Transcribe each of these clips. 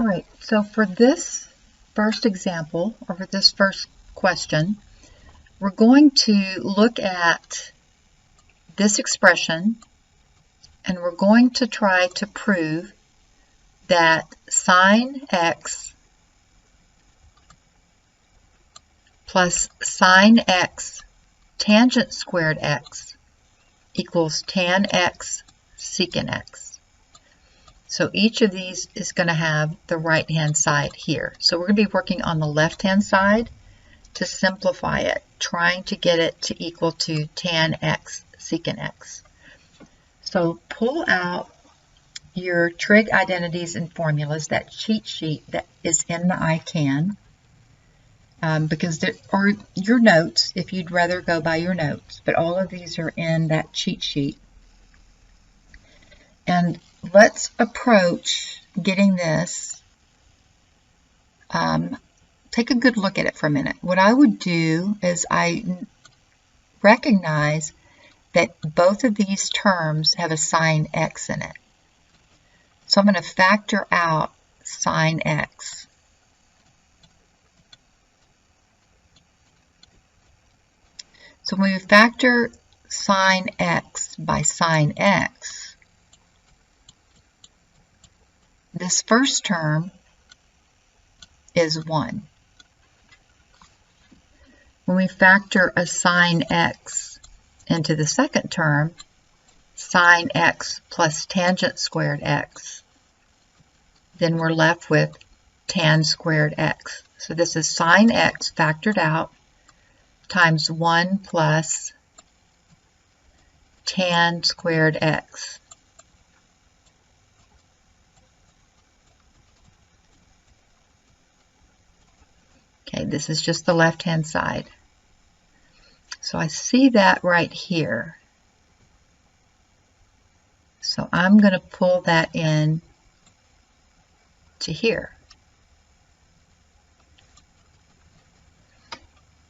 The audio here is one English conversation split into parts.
All right, so for this first example, or for this first question, we're going to look at this expression, and we're going to try to prove that sine x plus sine x tangent squared x equals tan x secant x. So each of these is going to have the right-hand side here. So we're going to be working on the left-hand side to simplify it, trying to get it to equal to tan x secant x. So pull out your trig identities and formulas, that cheat sheet that is in the iCan, or your notes if you'd rather go by your notes, but all of these are in that cheat sheet. And let's approach getting this, take a good look at it for a minute. What I would do is I recognize that both of these terms have a sine x in it. So I'm going to factor out sine x. So when we factor sine x by sine x, this first term is 1. When we factor a sine x into the second term, sine x plus tangent squared x, then we're left with tan squared x. So this is sine x factored out times 1 plus tan squared x. Okay, this is just the left-hand side. So I see that right here. So I'm going to pull that in to here.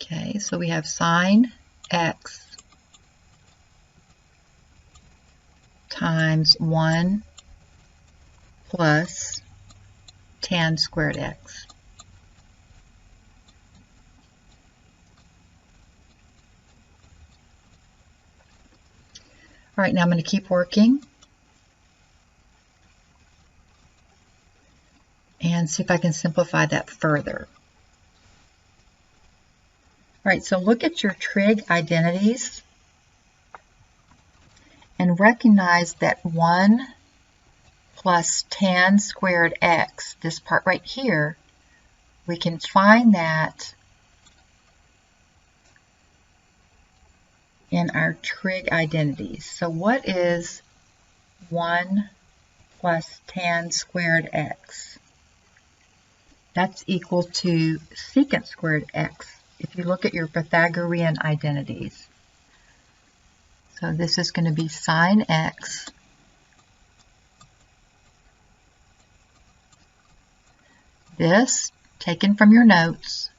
Okay, so we have sine x times 1 plus tan squared x. All right, now I'm going to keep working and see if I can simplify that further. All right, so look at your trig identities and recognize that 1 plus tan squared x, this part right here, we can find that in our trig identities. So what is 1 plus tan squared x? That's equal to secant squared x if you look at your Pythagorean identities. So this is going to be sine x this, taken from your notes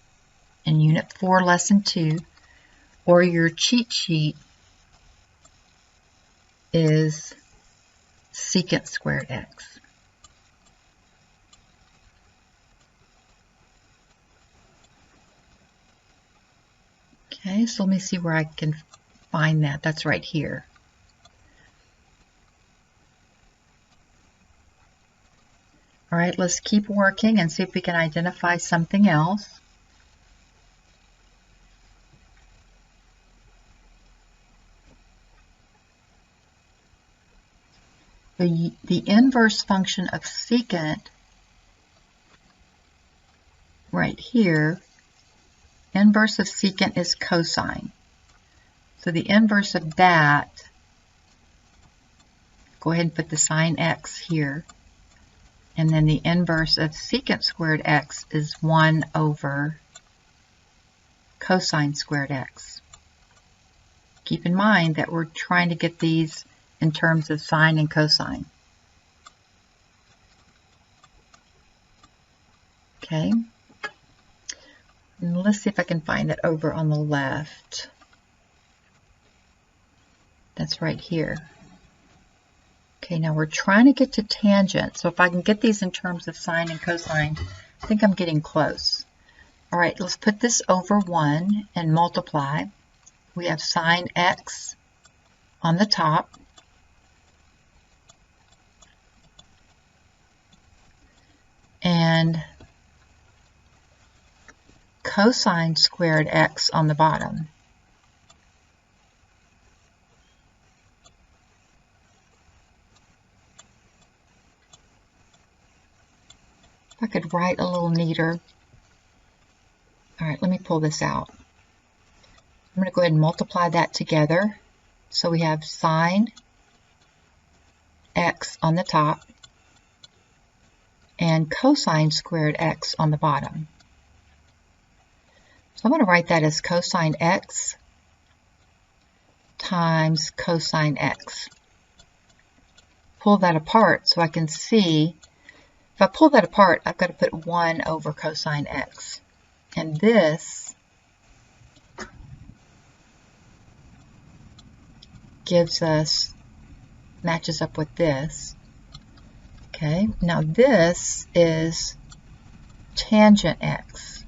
in Unit 4, Lesson 2, or your cheat sheet, is secant squared x. Okay, so let me see where I can find that. That's right here. All right, let's keep working and see if we can identify something else. The inverse function of secant right here, inverse of secant is cosine. So the inverse of that, go ahead and put the sine x here. And then the inverse of secant squared x is 1 over cosine squared x. Keep in mind that we're trying to get these in terms of sine and cosine. Okay. And let's see if I can find it over on the left. That's right here. Okay, now we're trying to get to tangent. So if I can get these in terms of sine and cosine, I think I'm getting close. All right, let's put this over 1 and multiply. We have sine x on the top. And cosine squared x on the bottom. If I could write a little neater. All right, let me pull this out. I'm going to go ahead and multiply that together. So we have sine x on the top and cosine squared x on the bottom. So I'm going to write that as cosine x times cosine x. Pull that apart so I can see. If I pull that apart, I've got to put 1 over cosine x. And this gives us, matches up with this. Okay, now this is tangent x.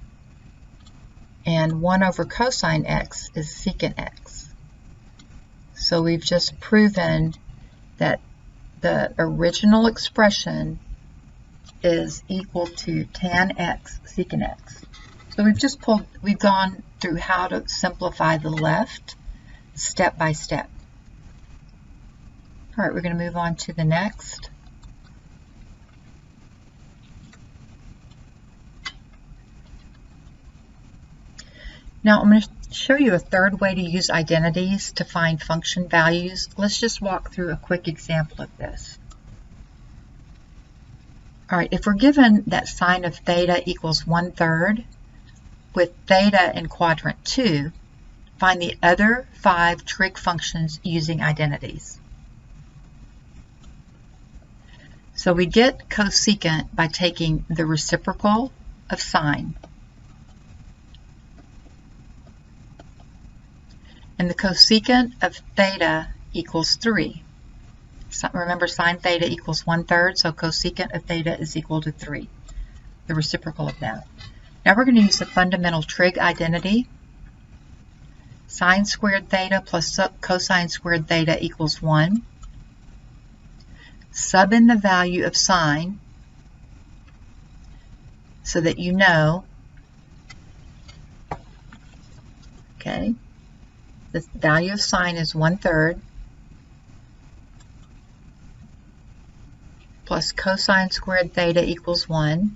And 1 over cosine x is secant x. So we've just proven that the original expression is equal to tan x secant x. So we've gone through how to simplify the left step by step. All right, we're going to move on to the next. Now I'm going to show you a third way to use identities to find function values. Let's just walk through a quick example of this. All right, if we're given that sine of theta equals 1/3 with theta in quadrant 2, find the other 5 trig functions using identities. So we get cosecant by taking the reciprocal of sine. And the cosecant of theta equals 3. So remember, sine theta equals 1/3, so cosecant of theta is equal to 3, the reciprocal of that. Now we're going to use the fundamental trig identity. Sine squared theta plus cosine squared theta equals 1. Sub in the value of sine so that you know, okay, the value of sine is 1/3 plus cosine squared theta equals 1.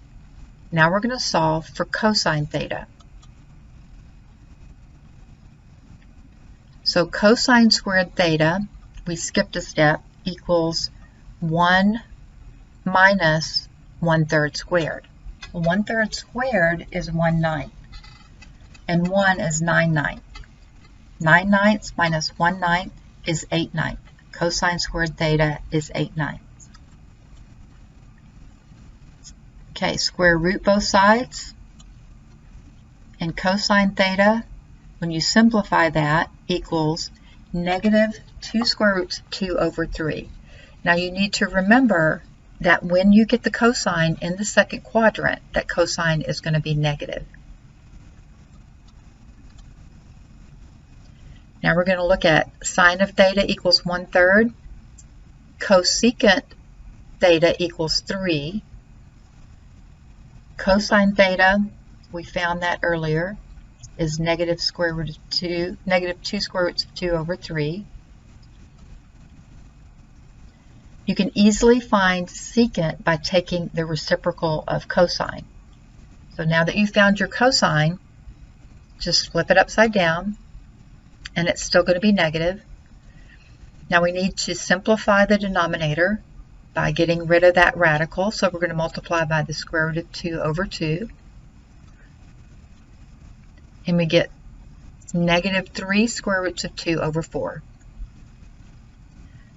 Now we're going to solve for cosine theta. So cosine squared theta, we skipped a step, equals 1 minus 1/3 squared. Well, 1/3 squared is 1/9, and 1 is 9/9. 9/9 minus 1/9 is 8/9. Cosine squared theta is 8/9. Okay, square root both sides. And cosine theta, when you simplify that, equals negative 2 square roots of 2 over 3. Now you need to remember that when you get the cosine in the second quadrant, that cosine is going to be negative. Now we're going to look at sine of theta equals 1/3. Cosecant theta equals 3. Cosine theta, we found that earlier, is negative 2 square roots of 2 over 3. You can easily find secant by taking the reciprocal of cosine. So now that you've found your cosine, just flip it upside down, and it's still going to be negative. Now we need to simplify the denominator by getting rid of that radical. So we're going to multiply by the square root of 2 over 2. And we get negative 3 square roots of 2 over 4.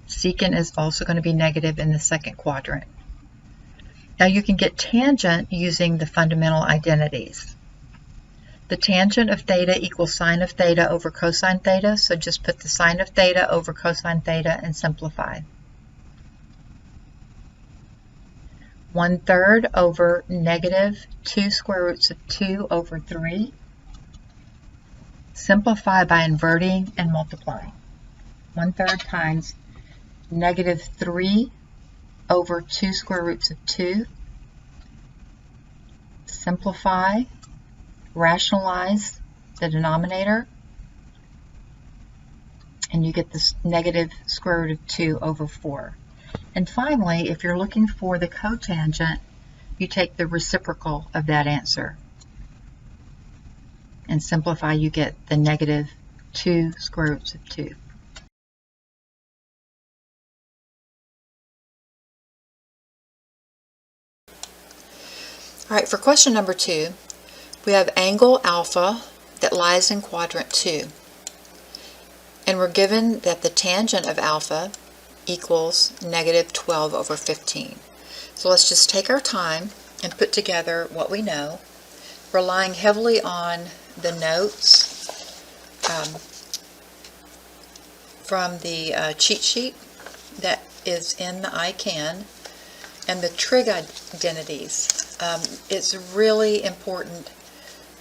Secant is also going to be negative in the second quadrant. Now you can get tangent using the fundamental identities. The tangent of theta equals sine of theta over cosine theta, so just put the sine of theta over cosine theta and simplify. 1/3 over negative 2 square roots of 2 over 3. Simplify by inverting and multiplying. 1/3 times negative 3 over 2 square roots of 2. Simplify, rationalize the denominator, and you get this negative square root of 2 over 4. And finally, if you're looking for the cotangent, you take the reciprocal of that answer. And simplify, you get the negative 2 square roots of 2. All right, for question number 2, we have angle alpha that lies in quadrant 2. And we're given that the tangent of alpha equals negative 12 over 15. So let's just take our time and put together what we know, relying heavily on the notes from the cheat sheet that is in the ICANN and the trig identities. It's really important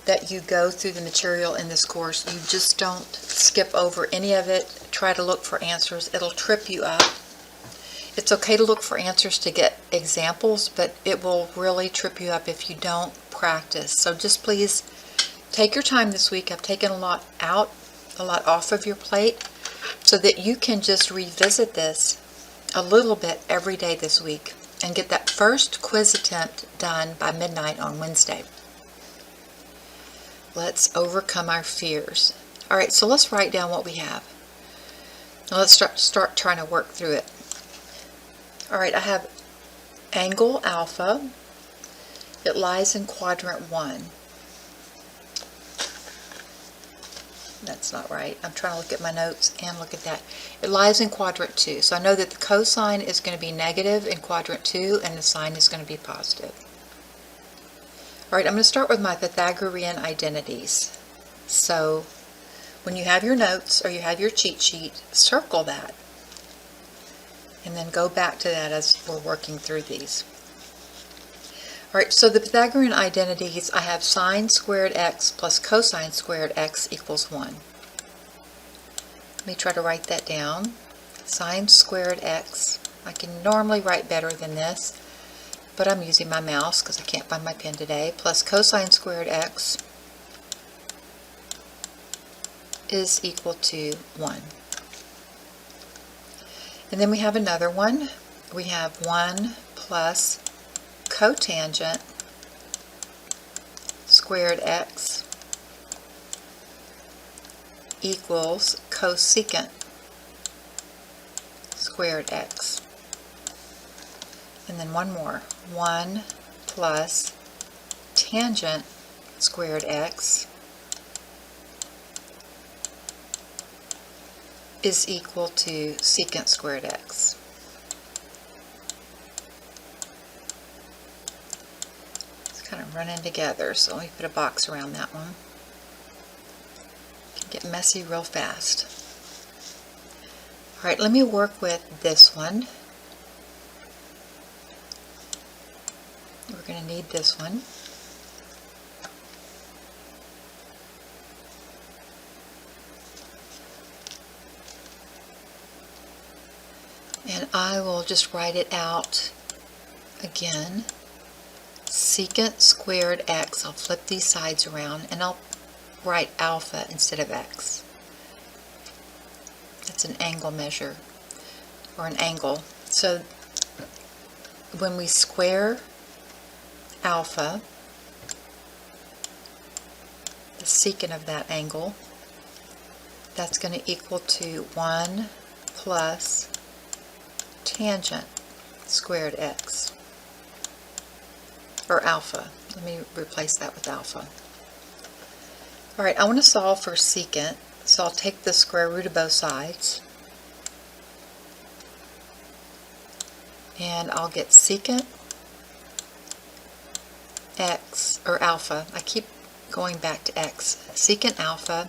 that you go through the material in this course. You just don't skip over any of it. Try to look for answers. It'll trip you up. It's okay to look for answers to get examples, but it will really trip you up if you don't practice. So just please take your time this week. I've taken a lot off of your plate so that you can just revisit this a little bit every day this week and get that first quiz attempt done by midnight on Wednesday. Let's overcome our fears. All right, so let's write down what we have. Now let's start trying to work through it. All right, I have angle alpha. It lies in quadrant 1. That's not right. I'm trying to look at my notes and look at that. It lies in quadrant 2. So I know that the cosine is going to be negative in quadrant 2 and the sine is going to be positive. All right, I'm going to start with my Pythagorean identities. So when you have your notes or you have your cheat sheet, circle that. And then go back to that as we're working through these. All right, so the Pythagorean identities, I have sine squared x plus cosine squared x equals 1. Let me try to write that down. Sine squared x. I can normally write better than this, but I'm using my mouse because I can't find my pen today, plus cosine squared x is equal to 1. And then we have another one. We have 1 plus cotangent squared x equals cosecant squared x. And then one more. 1 plus tangent squared x is equal to secant squared x. It's kind of running together, so let me put a box around that one. It can get messy real fast. All right, let me work with this one. We're going to need this one. And I will just write it out again. Secant squared x. I'll flip these sides around and I'll write alpha instead of x. That's an angle measure, or an angle. So when we square alpha, the secant of that angle, that's going to equal to 1 plus tangent squared x, or alpha. Let me replace that with alpha. All right, I want to solve for secant, so I'll take the square root of both sides, and I'll get secant x, or alpha. I keep going back to x. Secant alpha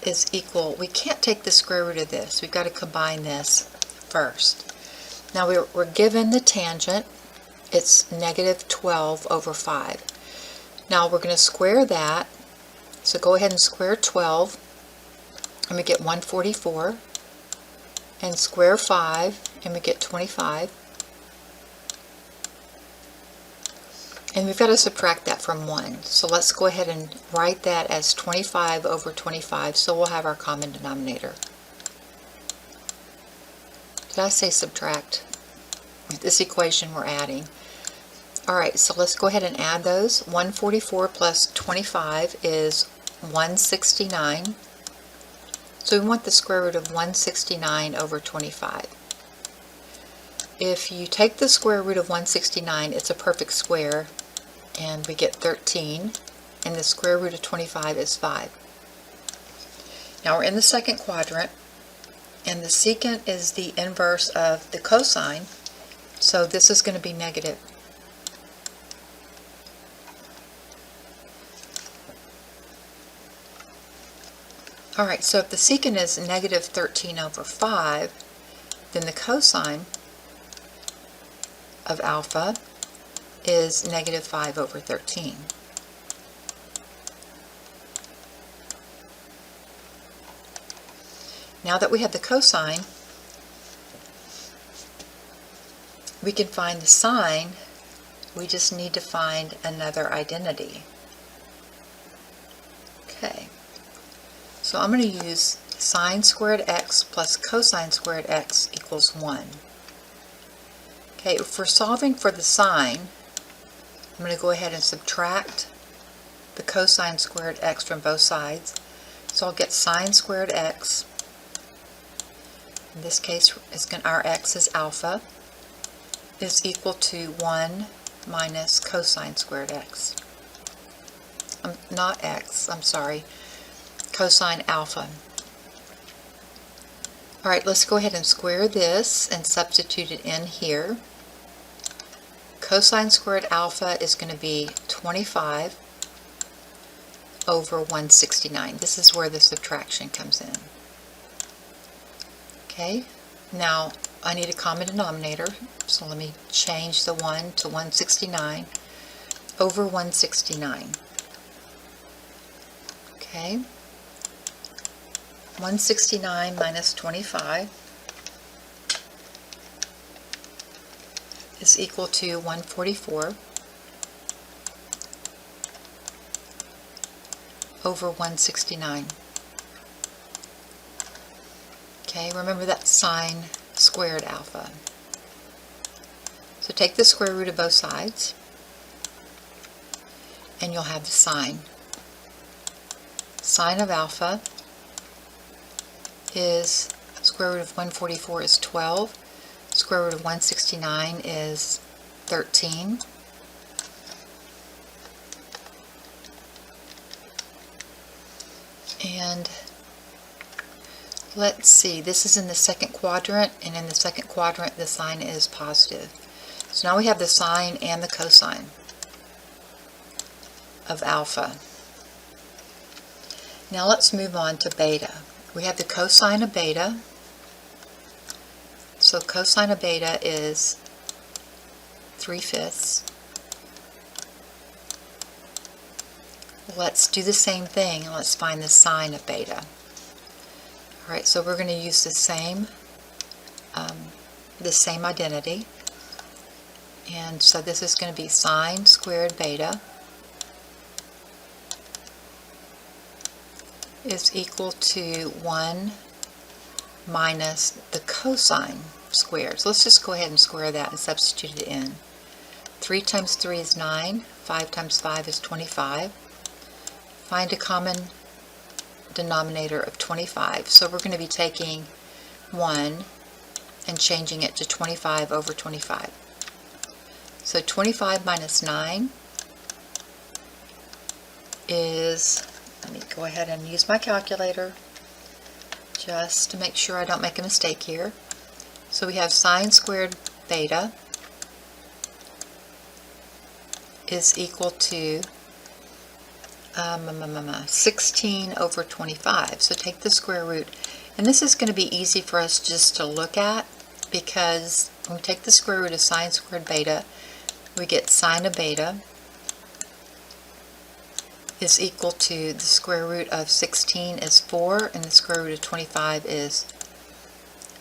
is equal, we can't take the square root of this. We've got to combine this first. Now we're given the tangent it's negative 12 over 5. Now we're going to square that, so go ahead and square 12, and we get 144, and square 5, and we get 25. And we've got to subtract that from 1. So let's go ahead and write that as 25 over 25, so we'll have our common denominator. Did I say subtract? This equation we're adding. Alright, so let's go ahead and add those. 144 plus 25 is 169. So we want the square root of 169 over 25. If you take the square root of 169, it's a perfect square, and we get 13, and the square root of 25 is 5. Now we're in the second quadrant, and the secant is the inverse of the cosine, so this is going to be negative. Alright, so if the secant is negative 13 over 5, then the cosine of alpha is negative 5 over 13. Now that we have the cosine, we can find the sine. We just need to find another identity. Okay, so I'm going to use sine squared x plus cosine squared x equals 1. Okay, if we're solving for the sine, I'm going to go ahead and subtract the cosine squared x from both sides. So I'll get sine squared x. In this case, our x is alpha, is equal to 1 minus cosine squared x. Not x, I'm sorry, cosine alpha. Alright, let's go ahead and square this and substitute it in here. Cosine squared alpha is going to be 25 over 169. This is where the subtraction comes in. Okay, now I need a common denominator, so let me change the 1 to 169 over 169. Okay, 169 minus 25 is equal to 144 over 169. Okay, remember that's sine squared alpha. So take the square root of both sides, and you'll have the sine. Sine of alpha is square root of 144 is 12. Square root of 169 is 13. And let's see, this is in the second quadrant, and in the second quadrant the sign is positive. So now we have the sine and the cosine of alpha. Now let's move on to beta. We have the cosine of beta. So cosine of beta is 3/5. Let's do the same thing. Let's find the sine of beta. Alright, so we're going to use the same identity. And so this is going to be sine squared beta is equal to 1 minus the cosine squared. So let's just go ahead and square that and substitute it in. 3 times 3 is 9. 5 times 5 is 25. Find a common denominator of 25. So we're going to be taking 1 and changing it to 25 over 25. So 25 minus 9 is, let me go ahead and use my calculator just to make sure I don't make a mistake here. So we have sine squared beta is equal to 16 over 25. So take the square root, and this is going to be easy for us just to look at, because when we take the square root of sine squared beta, we get sine of beta is equal to the square root of 16 is 4 and the square root of 25 is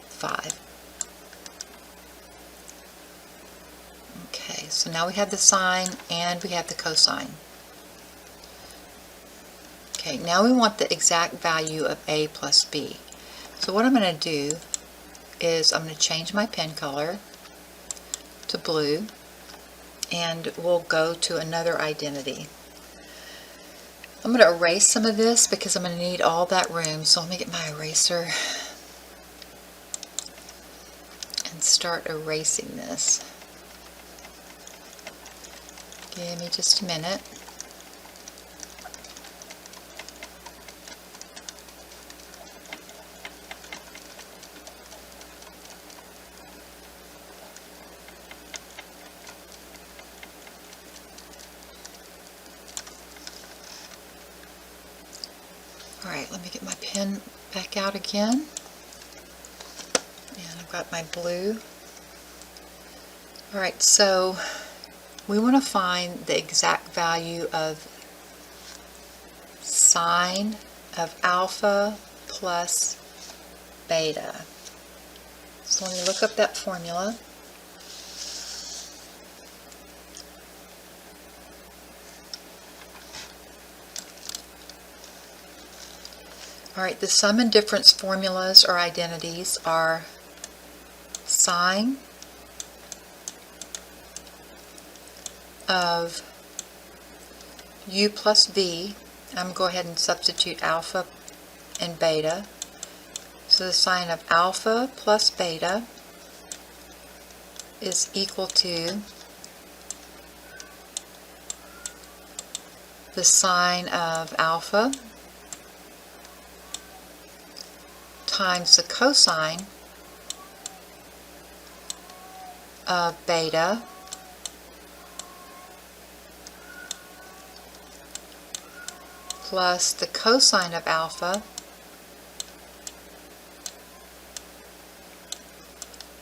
5. Okay, so now we have the sine and we have the cosine. Okay, now we want the exact value of a plus b. So what I'm going to do is I'm going to change my pen color to blue and we'll go to another identity. I'm going to erase some of this because I'm going to need all that room. So let me get my eraser and start erasing this. Give me just a minute. Alright, let me get my pen back out again. And I've got my blue. Alright, so we want to find the exact value of sine of alpha plus beta. So let me look up that formula. Alright, the sum and difference formulas or identities are sine of u plus v. I'm going to go ahead and substitute alpha and beta. So the sine of alpha plus beta is equal to the sine of alpha times the cosine of beta plus the cosine of alpha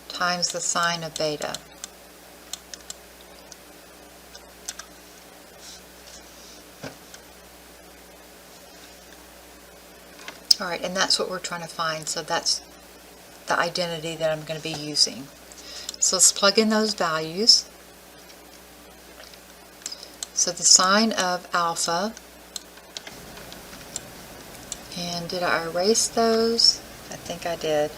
times the sine of beta. Alright, and that's what we're trying to find, so that's the identity that I'm going to be using. So let's plug in those values. So the sine of alpha, and did I erase those? I think I did.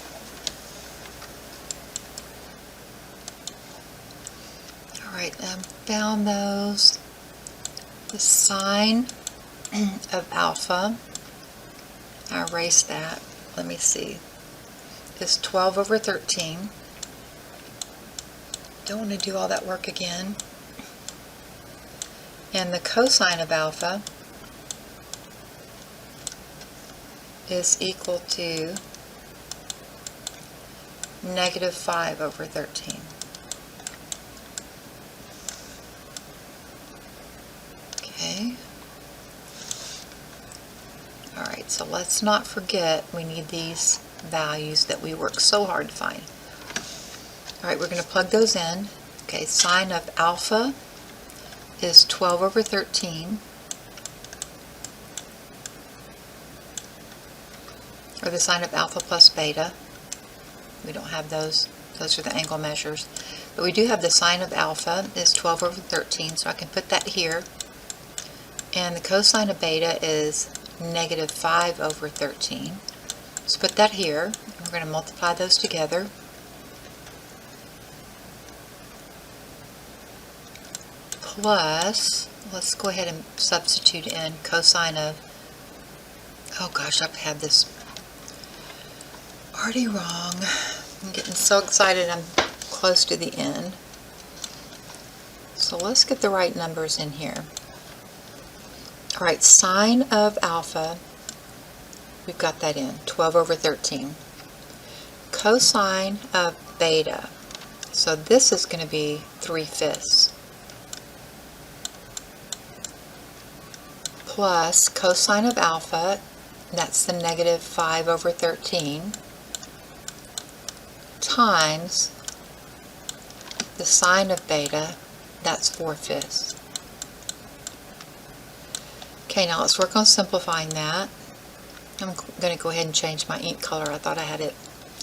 Alright, I found those. The sine of alpha, I erased that. Let me see. Is 12 over 13. Don't want to do all that work again. And the cosine of alpha is equal to negative 5 over 13. Okay. Alright, so let's not forget we need these values that we worked so hard to find. Alright, we're going to plug those in. Okay, sine of alpha is 12 over 13. Or the sine of alpha plus beta. We don't have those. Those are the angle measures. But we do have the sine of alpha is 12 over 13, so I can put that here. And the cosine of beta is negative 5 over 13. So put that here. We're going to multiply those together. Plus, let's go ahead and substitute in cosine of, oh gosh, I have this already wrong. I'm getting so excited I'm close to the end. So let's get the right numbers in here. Alright, sine of alpha, we've got that in, 12 over 13. Cosine of beta, so this is going to be 3/5. Plus cosine of alpha, that's the negative 5 over 13, times the sine of beta, that's 4/5. Okay, now let's work on simplifying that. I'm going to go ahead and change my ink color. I thought I had it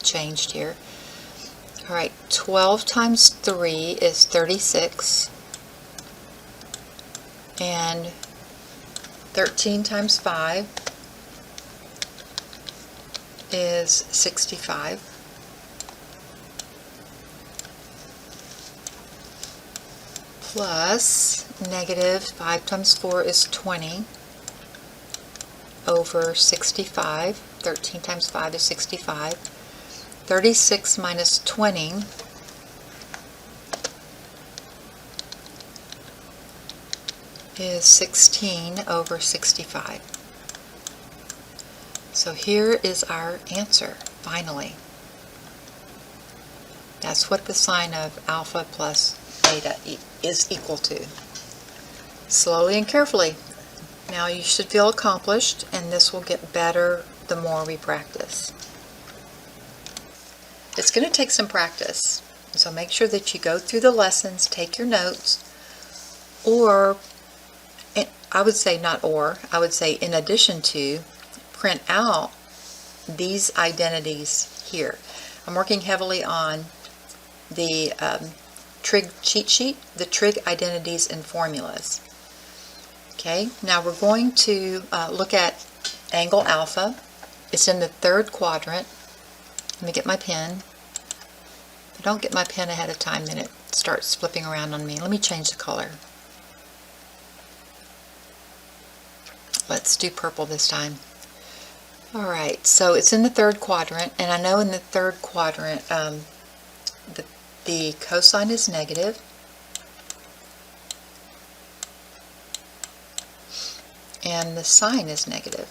changed here. Alright, 12 times 3 is 36. And 13 times 5 is 65. Plus negative 5 times 4 is 20 over 65. 13 times 5 is 65. 36 minus 20 is 16 over 65. So here is our answer, finally. That's what the sine of alpha plus beta is equal to. Slowly and carefully. Now you should feel accomplished, and this will get better the more we practice. It's going to take some practice, so make sure that you go through the lessons, take your notes, or I would say in addition to, print out these identities here. I'm working heavily on the trig cheat sheet, the trig identities and formulas. Okay, now we're going to look at angle alpha. It's in the third quadrant. Let me get my pen. If I don't get my pen ahead of time, then it starts flipping around on me. Let me change the color. Let's do purple this time. Alright, so it's in the third quadrant, and I know in the third quadrant the cosine is negative, and the sine is negative.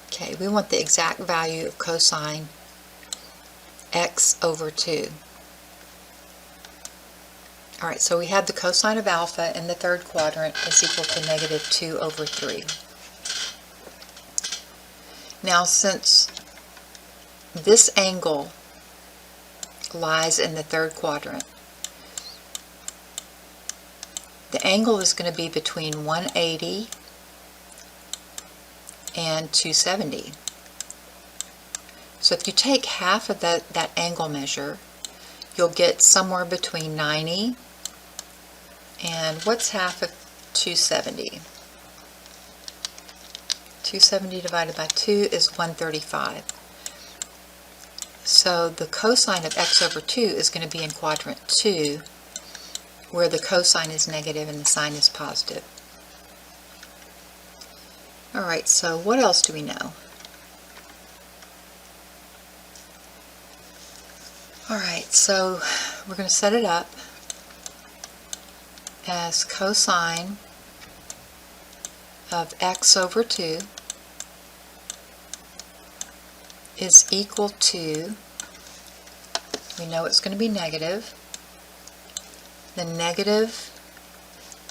Okay, we want the exact value of cosine x over 2. Alright, so we have the cosine of alpha in the third quadrant is equal to negative 2 over 3. Now, since this angle lies in the third quadrant, the angle is going to be between 180 and 270. So if you take half of that angle measure, you'll get somewhere between 90 and what's half of 270? 270 divided by 2 is 135. So the cosine of x over 2 is going to be in quadrant 2, where the cosine is negative and the sine is positive. Alright, so what else do we know? Alright, so we're going to set it up as cosine of x over 2 is equal to, we know it's going to be negative, the negative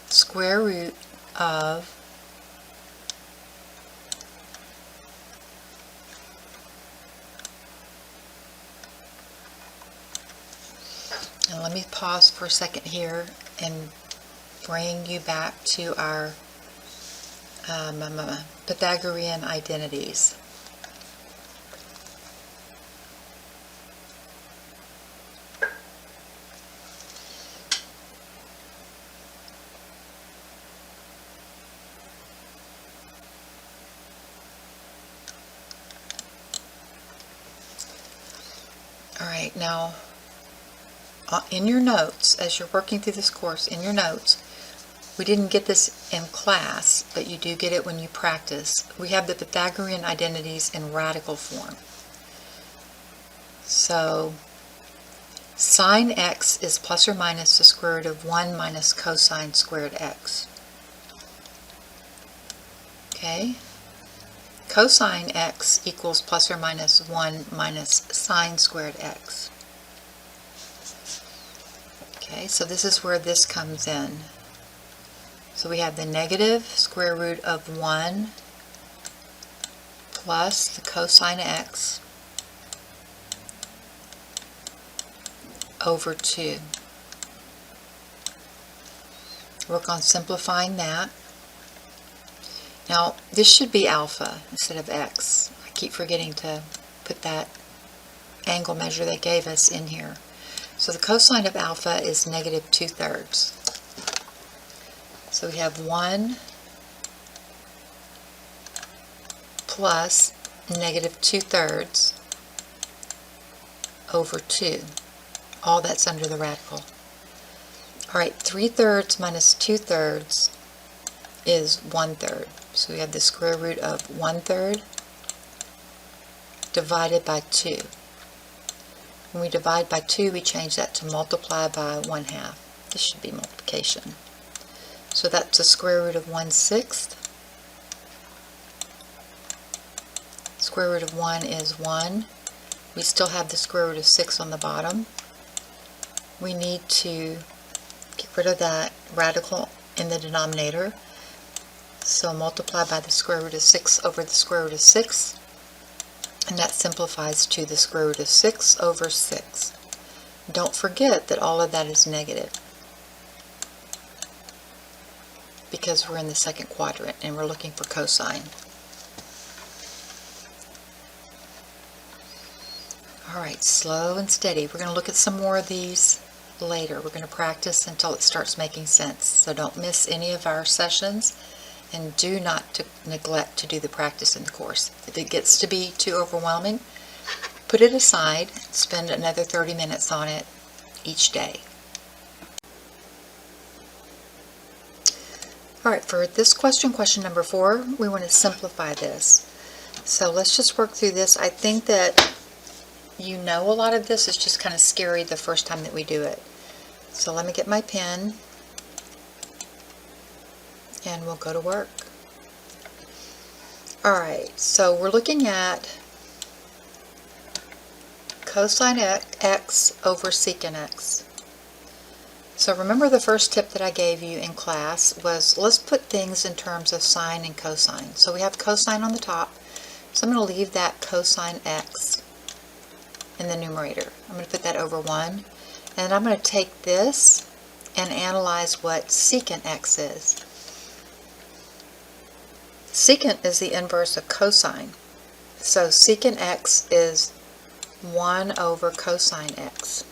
square root of and let me pause for a second here and bring you back to our Pythagorean identities. Alright, now in your notes, as you're working through this course, in your notes, we didn't get this in class, but you do get it when you practice. We have the Pythagorean identities in radical form. So sine x is plus or minus the square root of 1 minus cosine squared x. Okay? Cosine x equals plus or minus 1 minus sine squared x. Okay, so this is where this comes in. So we have the negative square root of 1 plus the cosine x over 2. Work on simplifying that. Now, this should be alpha instead of x. I keep forgetting to put that angle measure they gave us in here. So the cosine of alpha is negative 2/3. So we have 1 plus negative 2/3 over 2. All that's under the radical. Alright, 3/3 minus 2/3 is 1/3. So we have the square root of 1/3 divided by 2. When we divide by 2, we change that to multiply by 1/2. This should be multiplication. So that's the square root of 1/6. Square root of 1 is 1. We still have the square root of 6 on the bottom. We need to get rid of that radical in the denominator. So multiply by the square root of 6 over the square root of 6. And that simplifies to the square root of 6 over 6. Don't forget that all of that is negative, because we're in the second quadrant and we're looking for cosine. Alright, slow and steady. We're going to look at some more of these later. We're going to practice until it starts making sense. So don't miss any of our sessions, and do not neglect to do the practice in the course. If it gets to be too overwhelming, put it aside, spend another 30 minutes on it each day. Alright, for this question, question number 4, we want to simplify this. So let's just work through this. I think that you know a lot of this. It's just kind of scary the first time that we do it. So let me get my pen and we'll go to work. Alright, so we're looking at cosine x over secant x. So remember the first tip that I gave you in class was, let's put things in terms of sine and cosine. So we have cosine on the top, so I'm going to leave that cosine x in the numerator. I'm going to put that over 1, and I'm going to take this and analyze what secant x is. Secant is the inverse of cosine. So secant x is 1 over cosine x.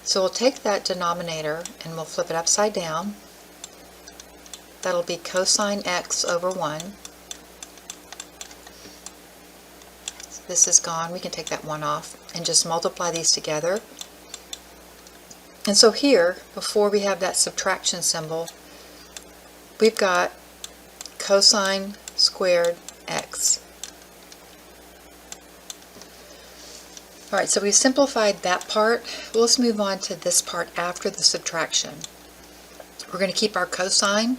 So we'll take that denominator and we'll flip it upside down. That'll be cosine x over 1. So this is gone. We can take that 1 off and just multiply these together. And so here, before we have that subtraction symbol, we've got cosine squared x. Alright, so we've simplified that part. Let's move on to this part after the subtraction. We're going to keep our cosine,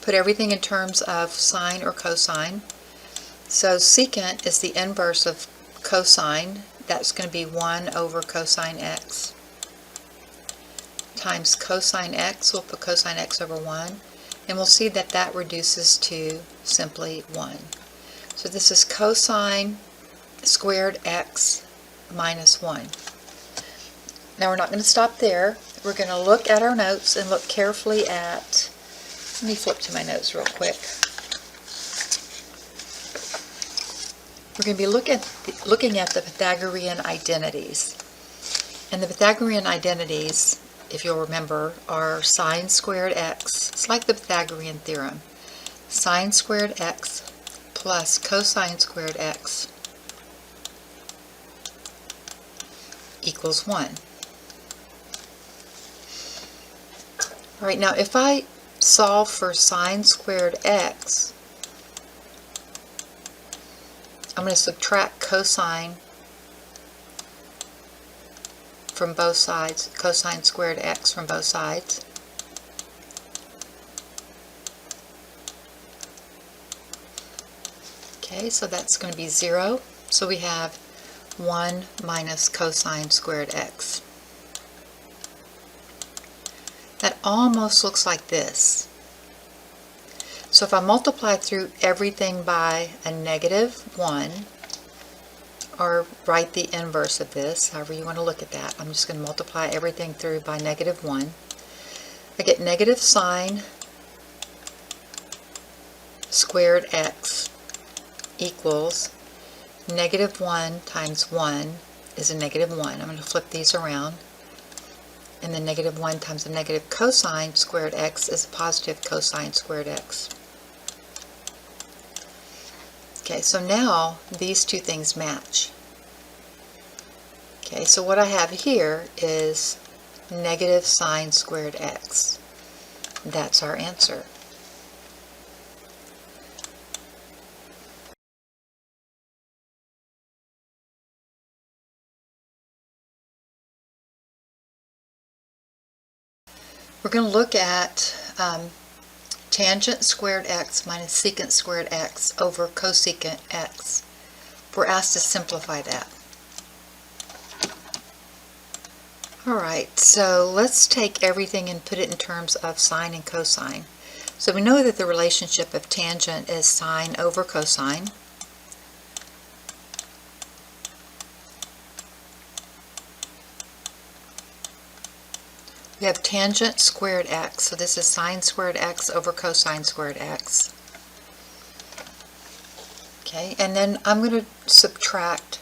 put everything in terms of sine or cosine. So secant is the inverse of cosine. That's going to be 1 over cosine x times cosine x. We'll put cosine x over 1. And we'll see that that reduces to simply 1. So this is cosine squared x minus 1. Now we're not going to stop there. We're going to look at our notes and look carefully at, let me flip to my notes real quick. We're going to be looking at the Pythagorean identities. And the Pythagorean identities, if you'll remember, are sine squared x. It's like the Pythagorean theorem. Sine squared x plus cosine squared x equals 1. Alright, now if I solve for sine squared x, I'm going to subtract cosine from both sides, cosine squared x from both sides. Okay, so that's going to be 0. So we have 1 minus cosine squared x. That almost looks like this. So if I multiply through everything by a negative 1, or write the inverse of this, however you want to look at that. I'm just going to multiply everything through by negative 1. I get negative sine squared x equals negative 1 times 1 is a negative 1. I'm going to flip these around. And then negative 1 times a negative cosine squared x is a positive cosine squared x. Okay, so now these two things match. Okay, so what I have here is negative sine squared x. That's our answer. We're going to look at tangent squared x minus secant squared x over cosecant x. We're asked to simplify that. Alright, so let's take everything and put it in terms of sine and cosine. So we know that the relationship of tangent is sine over cosine. We have tangent squared x, so this is sine squared x over cosine squared x. Okay, and then I'm going to subtract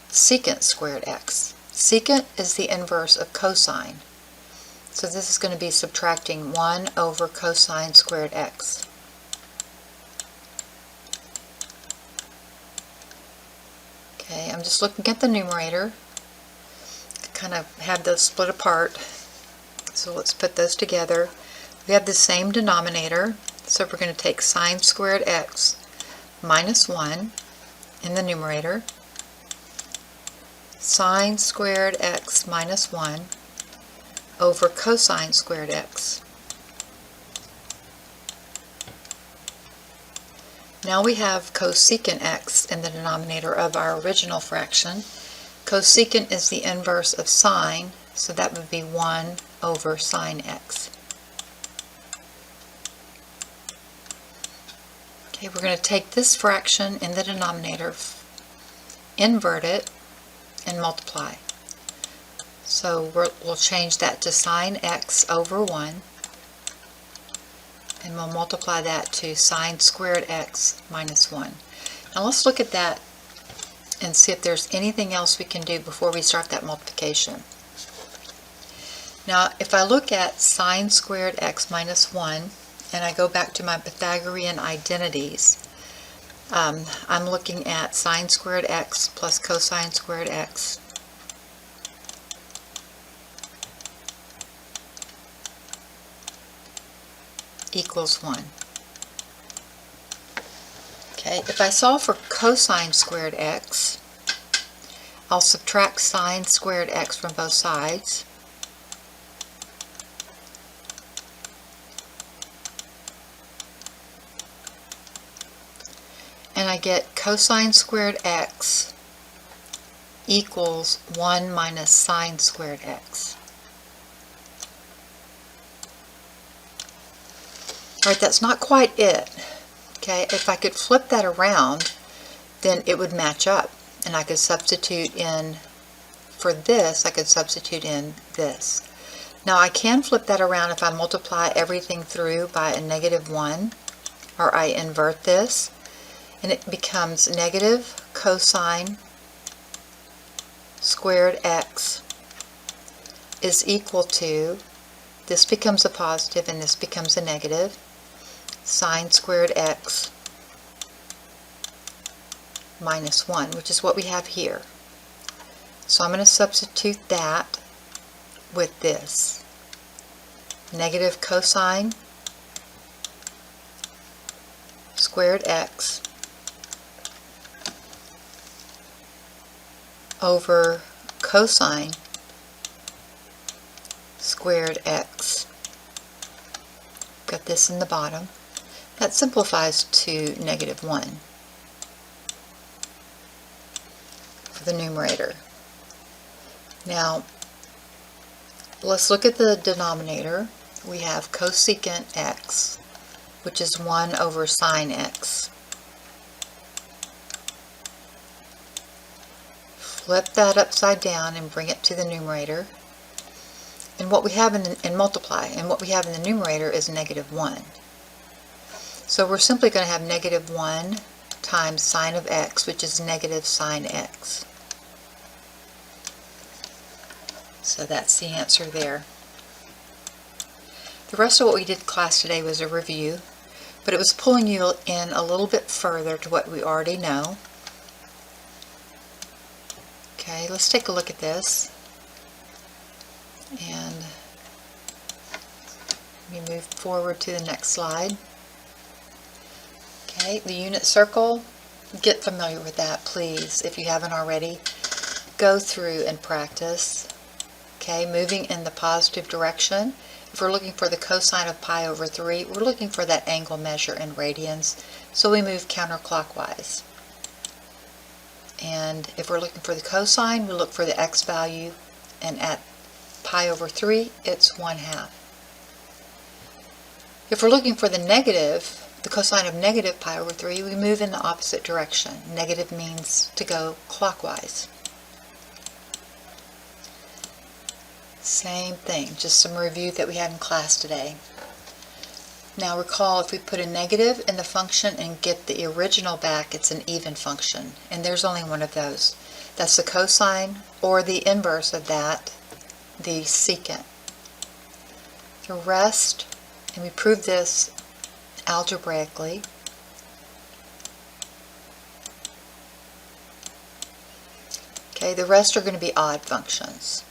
secant squared x. Secant is the inverse of cosine. So this is going to be subtracting 1 over cosine squared x. Okay, I'm just looking at the numerator. Kind of have those split apart. So let's put those together. We have the same denominator, so we're going to take sine squared x minus 1 in the numerator, sine squared x minus 1 over cosine squared x. Now we have cosecant x in the denominator of our original fraction. Cosecant is the inverse of sine, so that would be 1 over sine x. Okay, we're going to take this fraction in the denominator, invert it, and multiply. So we'll change that to sine x over 1, and we'll multiply that to sine squared x minus 1. Now let's look at that and see if there's anything else we can do before we start that multiplication. Now if I look at sine squared x minus 1 and I go back to my Pythagorean identities, I'm looking at sine squared x plus cosine squared x equals 1. Okay, if I solve for cosine squared x, I'll subtract sine squared x from both sides. And I get cosine squared x equals 1 minus sine squared x. Alright, that's not quite it. Okay, if I could flip that around, then it would match up. And I could substitute in, for this, I could substitute in this. Now I can flip that around if I multiply everything through by a negative 1, or I invert this, and it becomes negative cosine squared x is equal to, this becomes a positive and this becomes a negative, sine squared x minus 1, which is what we have here. So I'm going to substitute that with this. Negative cosine squared x over cosine squared x. Got this in the bottom. That simplifies to negative 1 for the numerator. Now, let's look at the denominator. We have cosecant x, which is 1 over sine x. flip that upside down and bring it to the numerator. And what we have and multiply. And what we have in the numerator is negative 1. So we're simply going to have negative 1 times sine of x, which is negative sine x. So that's the answer there. The rest of what we did in class today was a review, but it was pulling you in a little bit further to what we already know. Okay, let's take a look at this. And let me move forward to the next slide. Okay, the unit circle, get familiar with that, please, if you haven't already. Go through and practice. Okay, moving in the positive direction. If we're looking for the cosine of pi over 3, we're looking for that angle measure in radians, so we move counterclockwise. And if we're looking for the cosine, we look for the x value, and at pi over 3, it's 1/2. If we're looking for the negative, the cosine of negative pi over 3, we move in the opposite direction. Negative means to go clockwise. Same thing, just some review that we had in class today. Now recall, if we put a negative in the function and get the original back, it's an even function. And there's only one of those. That's the cosine, or the inverse of that, the secant. The rest, and we proved this algebraically. Okay, the rest are going to be odd functions.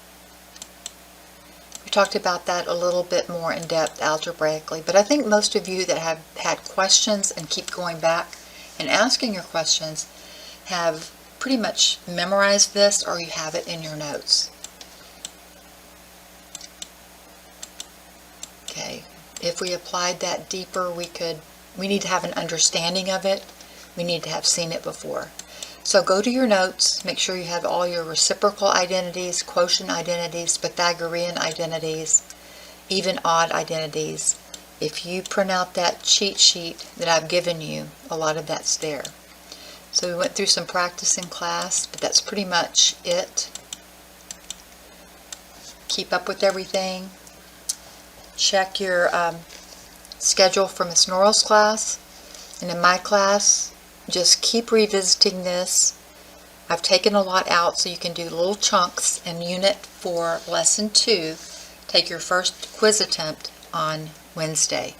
We talked about that a little bit more in depth algebraically, but I think most of you that have had questions and keep going back and asking your questions have pretty much memorized this, or you have it in your notes. Okay, if we applied that deeper, we need to have an understanding of it. We need to have seen it before. So go to your notes, make sure you have all your reciprocal identities, quotient identities, Pythagorean identities, even odd identities. If you print out that cheat sheet that I've given you, a lot of that's there. So we went through some practice in class, but that's pretty much it. Keep up with everything. Check your schedule for Miss Norrell's class. And in my class, just keep revisiting this. I've taken a lot out so you can do little chunks. In unit for lesson 2, take your first quiz attempt on Wednesday.